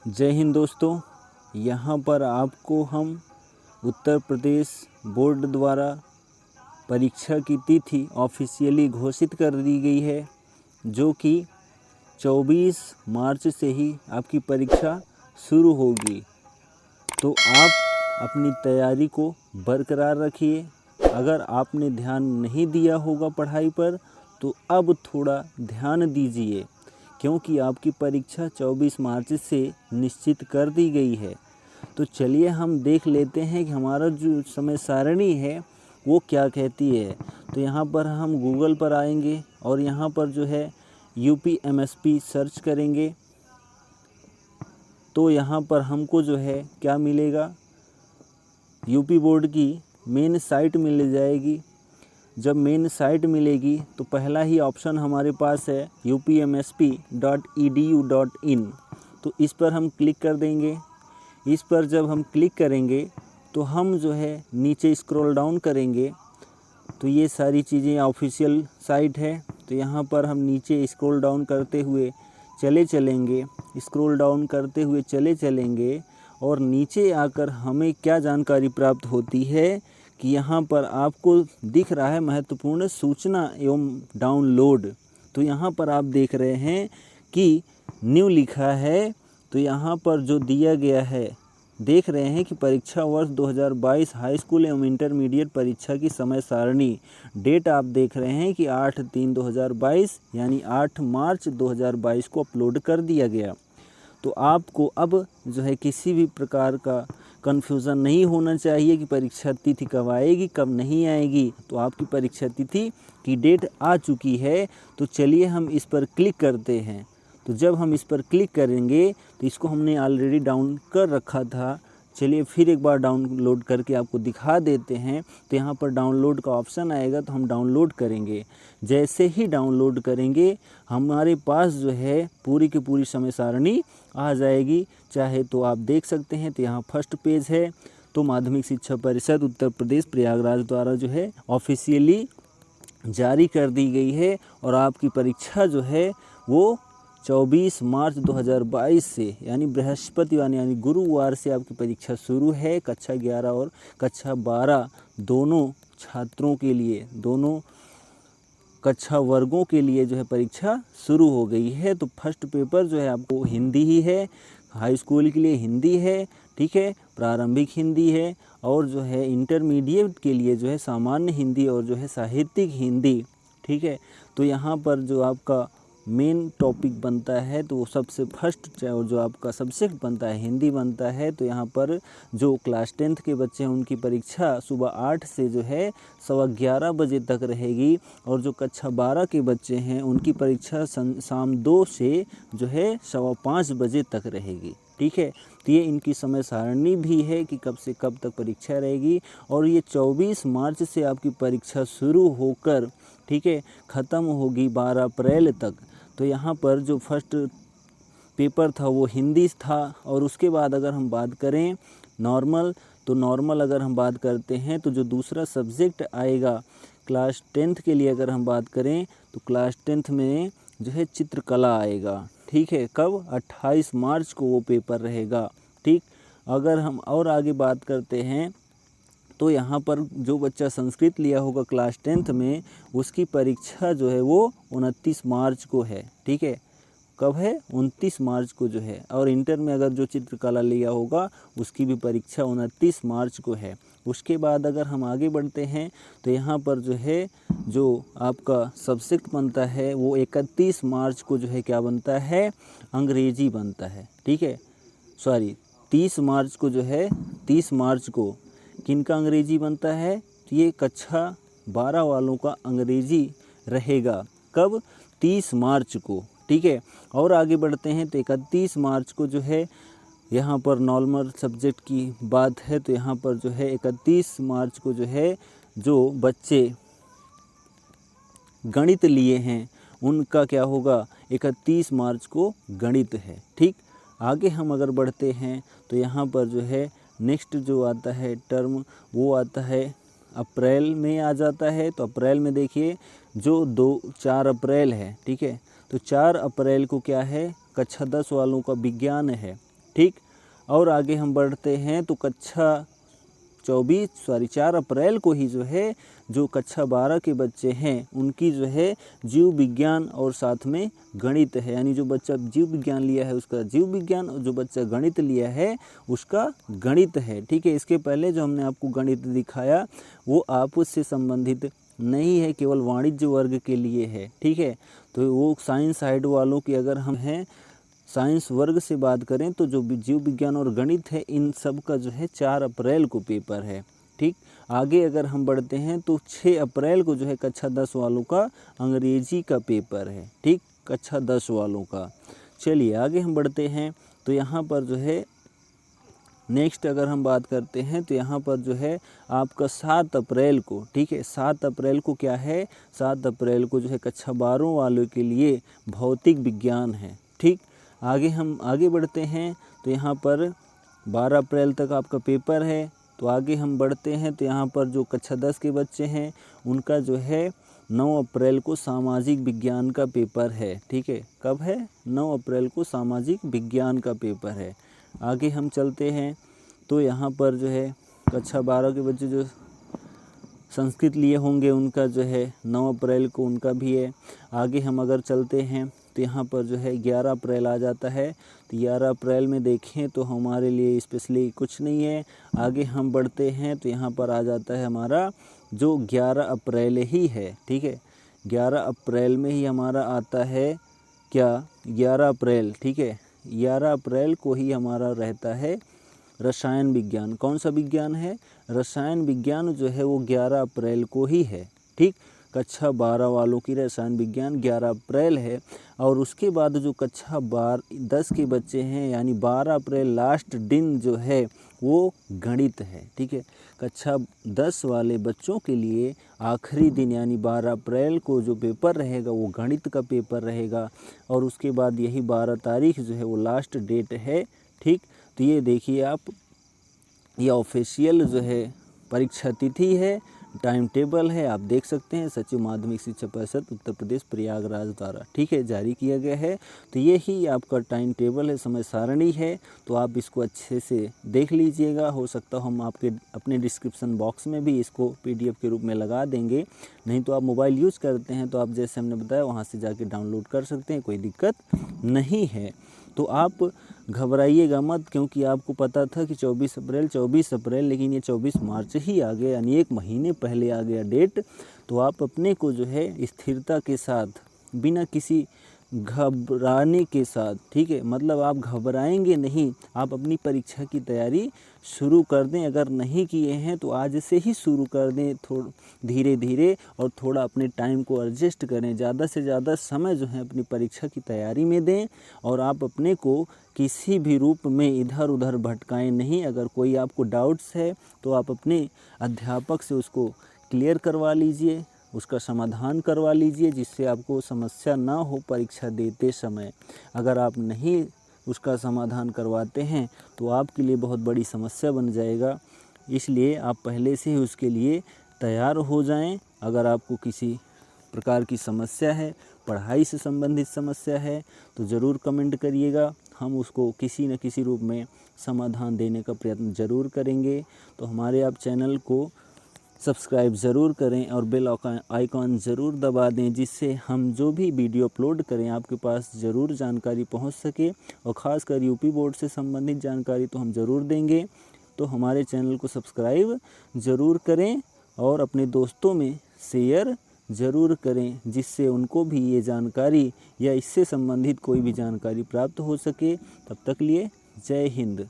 जय हिंद दोस्तों, यहाँ पर आपको हम उत्तर प्रदेश बोर्ड द्वारा परीक्षा की तिथि ऑफिशियली घोषित कर दी गई है, जो कि 24 मार्च से ही आपकी परीक्षा शुरू होगी। तो आप अपनी तैयारी को बरकरार रखिए। अगर आपने ध्यान नहीं दिया होगा पढ़ाई पर, तो अब थोड़ा ध्यान दीजिए, क्योंकि आपकी परीक्षा 24 मार्च से निश्चित कर दी गई है। तो चलिए हम देख लेते हैं कि हमारा जो समय सारणी है वो क्या कहती है। तो यहाँ पर हम गूगल पर आएंगे और यहाँ पर जो है UPMSP सर्च करेंगे, तो यहाँ पर हमको जो है क्या मिलेगा, यूपी बोर्ड की मेन साइट मिल जाएगी। जब मेन साइट मिलेगी तो पहला ही ऑप्शन हमारे पास है upmsp.edu.in। तो इस पर हम क्लिक कर देंगे। इस पर जब हम क्लिक करेंगे तो हम जो है नीचे स्क्रॉल डाउन करेंगे, तो ये सारी चीज़ें ऑफिशियल साइट है। तो यहाँ पर हम नीचे स्क्रॉल डाउन करते हुए चले चलेंगे और नीचे आकर हमें क्या जानकारी प्राप्त होती है कि यहाँ पर आपको दिख रहा है महत्वपूर्ण सूचना एवं डाउनलोड। तो यहाँ पर आप देख रहे हैं कि न्यू लिखा है। तो यहाँ पर जो दिया गया है, देख रहे हैं कि परीक्षा वर्ष 2022 हाई स्कूल एवं इंटरमीडिएट परीक्षा की समय सारणी। डेट आप देख रहे हैं कि 8/3/2022 यानी 8 मार्च 2022 को अपलोड कर दिया गया। तो आपको अब जो है किसी भी प्रकार का कन्फ्यूज़न नहीं होना चाहिए कि परीक्षा तिथि कब आएगी कब नहीं आएगी। तो आपकी परीक्षा तिथि की डेट आ चुकी है। तो चलिए हम इस पर क्लिक करते हैं। तो जब हम इस पर क्लिक करेंगे तो इसको हमने ऑलरेडी डाउन कर रखा था। चलिए फिर एक बार डाउनलोड करके आपको दिखा देते हैं। तो यहाँ पर डाउनलोड का ऑप्शन आएगा, तो हम डाउनलोड करेंगे। जैसे ही डाउनलोड करेंगे हमारे पास जो है पूरी की पूरी समय सारणी आ जाएगी। चाहे तो आप देख सकते हैं, तो यहाँ फर्स्ट पेज है। तो माध्यमिक शिक्षा परिषद उत्तर प्रदेश प्रयागराज द्वारा जो है ऑफिशियली जारी कर दी गई है और आपकी परीक्षा जो है वो 24 मार्च 2022 से यानी बृहस्पतिवार यानी गुरुवार से आपकी परीक्षा शुरू है। कक्षा 11 और कक्षा 12 दोनों छात्रों के लिए, दोनों कक्षा वर्गों के लिए जो है परीक्षा शुरू हो गई है। तो फर्स्ट पेपर जो है आपको हिंदी ही है, हाई स्कूल के लिए हिंदी है, ठीक है, प्रारंभिक हिंदी है, और जो है इंटरमीडिएट के लिए जो है सामान्य हिंदी और जो है साहित्यिक हिंदी, ठीक है। तो यहाँ पर जो आपका मेन टॉपिक बनता है, तो वो सबसे फर्स्ट और जो आपका सब्जेक्ट बनता है हिंदी बनता है। तो यहाँ पर जो क्लास 10th के बच्चे हैं उनकी परीक्षा सुबह 8 से जो है 11:15 बजे तक रहेगी, और जो कक्षा 12 के बच्चे हैं उनकी परीक्षा शाम 2 से जो है 5:15 बजे तक रहेगी, ठीक है। तो ये इनकी समय सारणी भी है कि कब से कब तक परीक्षा रहेगी, और ये 24 मार्च से आपकी परीक्षा शुरू होकर, ठीक है, ख़त्म होगी 12 अप्रैल तक। तो यहाँ पर जो फर्स्ट पेपर था वो हिंदी था, और उसके बाद अगर हम बात करें नॉर्मल, तो नॉर्मल अगर हम बात करते हैं तो जो दूसरा सब्जेक्ट आएगा क्लास 10th के लिए अगर हम बात करें तो क्लास 10th में जो है चित्रकला आएगा, ठीक है। कब? 28 मार्च को वो पेपर रहेगा, ठीक। अगर हम और आगे बात करते हैं तो यहाँ पर जो बच्चा संस्कृत लिया होगा क्लास 10th में, उसकी परीक्षा जो है वो 29 मार्च को है, ठीक है। कब है? 29 मार्च को जो है। और इंटर में अगर जो चित्रकला लिया होगा उसकी भी परीक्षा 29 मार्च को है। उसके बाद अगर हम आगे बढ़ते हैं तो यहाँ पर जो है जो आपका सब्जेक्ट बनता है वो 31 मार्च को जो है क्या बनता है, अंग्रेजी बनता है, ठीक है। 30 मार्च को जो है, 30 मार्च को किनका अंग्रेजी बनता है, तो ये कक्षा 12 वालों का अंग्रेजी रहेगा। कब? 30 मार्च को, ठीक है। और आगे बढ़ते हैं तो 31 मार्च को जो है यहाँ पर नॉर्मल सब्जेक्ट की बात है। तो यहाँ पर जो है 31 मार्च को जो है जो बच्चे गणित लिए हैं उनका क्या होगा, 31 मार्च को गणित है, ठीक। आगे हम अगर बढ़ते हैं तो यहाँ पर जो है नेक्स्ट जो आता है टर्म वो आता है अप्रैल में आ जाता है। तो अप्रैल में देखिए जो 4 अप्रैल है, ठीक है। तो 4 अप्रैल को क्या है, कक्षा 10 वालों का विज्ञान है, ठीक। और आगे हम बढ़ते हैं तो कक्षा 4 अप्रैल को ही जो है जो कक्षा 12 के बच्चे हैं उनकी जो है जीव विज्ञान और साथ में गणित है, यानी जो बच्चा जीव विज्ञान लिया है उसका जीव विज्ञान और जो बच्चा गणित लिया है उसका गणित है। ठीक है, इसके पहले जो हमने आपको गणित दिखाया वो आपस से संबंधित नहीं है, केवल वाणिज्य वर्ग के लिए है। ठीक है, तो वो साइंस साइड वालों की अगर हम हैं साइंस वर्ग से बात करें तो जो जीव विज्ञान और गणित है इन सब का जो है 4 अप्रैल को पेपर है। ठीक, आगे अगर हम बढ़ते हैं तो 6 अप्रैल को जो है कक्षा 10 वालों का अंग्रेजी का पेपर है। ठीक, कक्षा 10 वालों का। चलिए आगे हम बढ़ते हैं तो यहाँ पर जो है नेक्स्ट अगर हम बात करते हैं तो यहाँ पर जो है आपका 7 अप्रैल को, ठीक है 7 अप्रैल को क्या है, 7 अप्रैल को जो है कक्षा 12 वालों के लिए भौतिक विज्ञान है। ठीक, आगे हम आगे बढ़ते हैं तो यहाँ पर 12 अप्रैल तक आपका पेपर है। तो आगे हम बढ़ते हैं तो यहाँ पर जो कक्षा 10 के बच्चे हैं उनका जो है 9 अप्रैल को सामाजिक विज्ञान का पेपर है। ठीक है, कब है, 9 अप्रैल को सामाजिक विज्ञान का पेपर है। आगे हम चलते हैं तो यहाँ पर जो है कक्षा 12 के बच्चे जो संस्कृत लिए होंगे उनका जो है 9 अप्रैल को उनका भी है। आगे हम अगर चलते हैं तो यहाँ पर जो है 11 अप्रैल आ जाता है। तो 11 अप्रैल में देखें तो हमारे लिए स्पेशली कुछ नहीं है। आगे हम बढ़ते हैं तो यहाँ पर आ जाता है हमारा जो 11 अप्रैल ही है। ठीक है, 11 अप्रैल में ही हमारा आता है क्या, 11 अप्रैल, ठीक है 11 अप्रैल को ही हमारा रहता है रसायन विज्ञान। कौन सा विज्ञान है, रसायन विज्ञान जो है वो 11 अप्रैल को ही है। ठीक, कक्षा 12 वालों की रसायन विज्ञान 11 अप्रैल है। और उसके बाद जो कक्षा 10 के बच्चे हैं यानी 12 अप्रैल लास्ट दिन जो है वो गणित है। ठीक है, कक्षा 10 वाले बच्चों के लिए आखिरी दिन यानी 12 अप्रैल को जो पेपर रहेगा वो गणित का पेपर रहेगा। और उसके बाद यही 12 तारीख जो है वो लास्ट डेट है। ठीक, तो ये देखिए आप, ये ऑफिशियल जो है परीक्षा तिथि है, टाइम टेबल है, आप देख सकते हैं सचिव माध्यमिक शिक्षा परिषद उत्तर प्रदेश प्रयागराज द्वारा, ठीक है, जारी किया गया है। तो ये ही आपका टाइम टेबल है, समय सारणी है। तो आप इसको अच्छे से देख लीजिएगा। हो सकता हो हम आपके अपने डिस्क्रिप्शन बॉक्स में भी इसको PDF के रूप में लगा देंगे। नहीं तो आप मोबाइल यूज़ करते हैं तो आप जैसे हमने बताया वहाँ से जाके डाउनलोड कर सकते हैं, कोई दिक्कत नहीं है। तो आप घबराइएगा मत, क्योंकि आपको पता था कि 24 अप्रैल लेकिन ये 24 मार्च ही आ गया, यानी 1 महीने पहले आ गया डेट। तो आप अपने को जो है स्थिरता के साथ, बिना किसी घबराने के साथ, ठीक है, मतलब आप घबराएंगे नहीं, आप अपनी परीक्षा की तैयारी शुरू कर दें। अगर नहीं किए हैं तो आज से ही शुरू कर दें, धीरे धीरे, और थोड़ा अपने टाइम को एडजस्ट करें। ज़्यादा से ज़्यादा समय जो है अपनी परीक्षा की तैयारी में दें। और आप अपने को किसी भी रूप में इधर उधर भटकाएं नहीं। अगर कोई आपको डाउट्स है तो आप अपने अध्यापक से उसको क्लियर करवा लीजिए, उसका समाधान करवा लीजिए, जिससे आपको समस्या ना हो परीक्षा देते समय। अगर आप नहीं उसका समाधान करवाते हैं तो आपके लिए बहुत बड़ी समस्या बन जाएगा। इसलिए आप पहले से ही उसके लिए तैयार हो जाएं। अगर आपको किसी प्रकार की समस्या है, पढ़ाई से संबंधित समस्या है, तो ज़रूर कमेंट करिएगा, हम उसको किसी न किसी रूप में समाधान देने का प्रयत्न ज़रूर करेंगे। तो हमारे आप चैनल को सब्सक्राइब ज़रूर करें और बेल आइकॉन ज़रूर दबा दें, जिससे हम जो भी वीडियो अपलोड करें आपके पास ज़रूर जानकारी पहुंच सके। और ख़ासकर यूपी बोर्ड से संबंधित जानकारी तो हम ज़रूर देंगे। तो हमारे चैनल को सब्सक्राइब ज़रूर करें और अपने दोस्तों में शेयर ज़रूर करें, जिससे उनको भी ये जानकारी या इससे संबंधित कोई भी जानकारी प्राप्त हो सके। तब तक लिए जय हिंद।